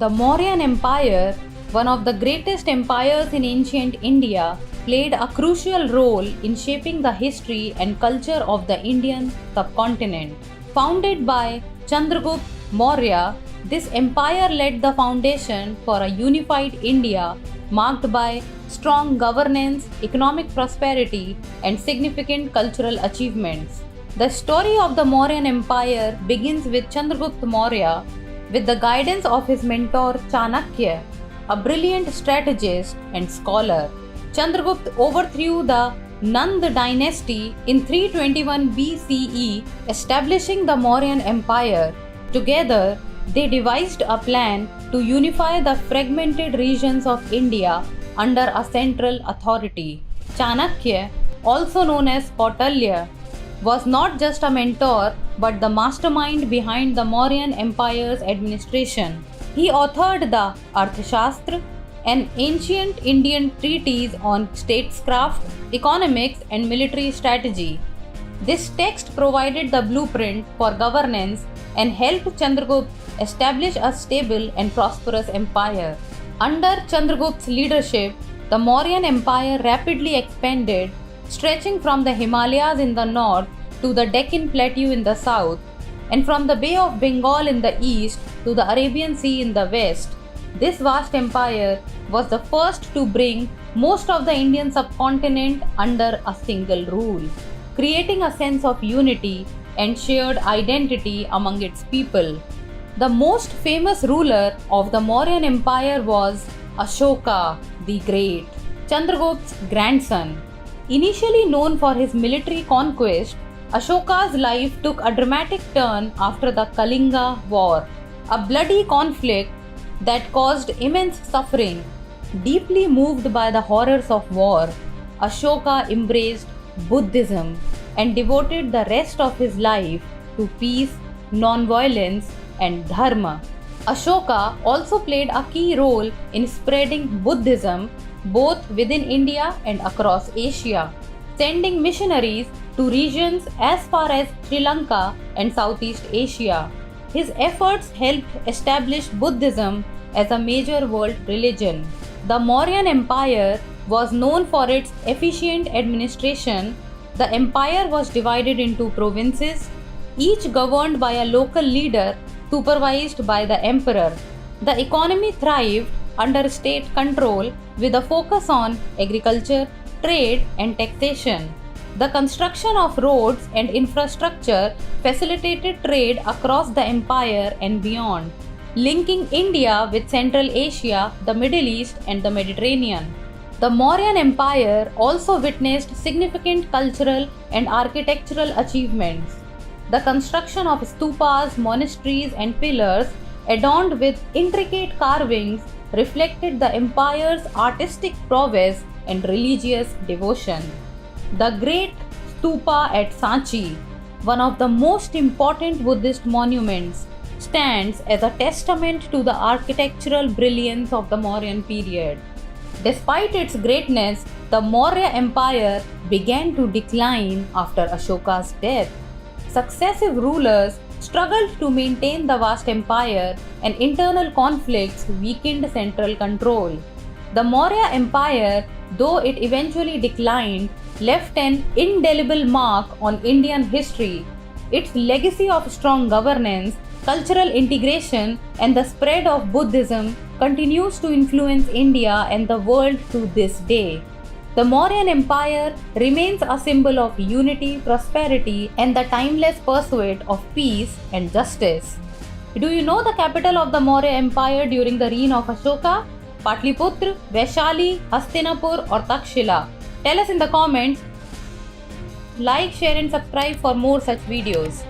The Mauryan Empire, one of the greatest empires in ancient India, played a crucial role in shaping the history and culture of the Indian subcontinent. Founded by Chandragupta Maurya, this empire laid the foundation for a unified India marked by strong governance, economic prosperity, and significant cultural achievements. The story of the Mauryan Empire begins with Chandragupta Maurya, with the guidance of his mentor Chanakya, a brilliant strategist and scholar. Chandragupta overthrew the Nanda dynasty in 321 BCE, establishing the Mauryan Empire. Together, they devised a plan to unify the fragmented regions of India under a central authority. Chanakya, also known as Kautilya, was not just a mentor but the mastermind behind the Mauryan Empire's administration. He authored the Arthashastra, an ancient Indian treatise on statecraft, economics, and military strategy. This text provided the blueprint for governance and helped Chandragupta establish a stable and prosperous empire. Under Chandragupta's leadership, the Mauryan Empire rapidly expanded, stretching from the Himalayas in the north to the Deccan Plateau in the south, and from the Bay of Bengal in the east to the Arabian Sea in the west. This vast empire was the first to bring most of the Indian subcontinent under a single rule, creating a sense of unity and shared identity among its people. The most famous ruler of the Mauryan Empire was Ashoka the Great, Chandragupta's grandson. Initially known for his military conquest, Ashoka's life took a dramatic turn after the Kalinga War, a bloody conflict that caused immense suffering. Deeply moved by the horrors of war, Ashoka embraced Buddhism and devoted the rest of his life to peace, non-violence, and dharma. Ashoka also played a key role in spreading Buddhism both within India and across Asia, sending missionaries to regions as far as Sri Lanka and Southeast Asia. His efforts helped establish Buddhism as a major world religion. The Mauryan Empire was known for its efficient administration. The empire was divided into provinces, each governed by a local leader supervised by the emperor. The economy thrived under state control with a focus on agriculture, trade, and taxation. The construction of roads and infrastructure facilitated trade across the empire and beyond, linking India with Central Asia, the Middle East, and the Mediterranean. The Mauryan Empire also witnessed significant cultural and architectural achievements. The construction of stupas, monasteries, and pillars adorned with intricate carvings reflected the empire's artistic prowess and religious devotion. The Great Stupa at Sanchi, one of the most important Buddhist monuments, stands as a testament to the architectural brilliance of the Mauryan period. Despite its greatness, the Maurya Empire began to decline after Ashoka's death. Successive rulers struggled to maintain the vast empire, and internal conflicts weakened central control. The Maurya Empire, though it eventually declined, left an indelible mark on Indian history. Its legacy of strong governance, cultural integration, and the spread of Buddhism continues to influence India and the world to this day. The Mauryan Empire remains a symbol of unity, prosperity, and the timeless pursuit of peace and justice. Do you know the capital of the Maurya Empire during the reign of Ashoka? Patliputra, Vaishali, Hastinapur, or Takshila? Tell us in the comments. Like, share, and subscribe for more such videos.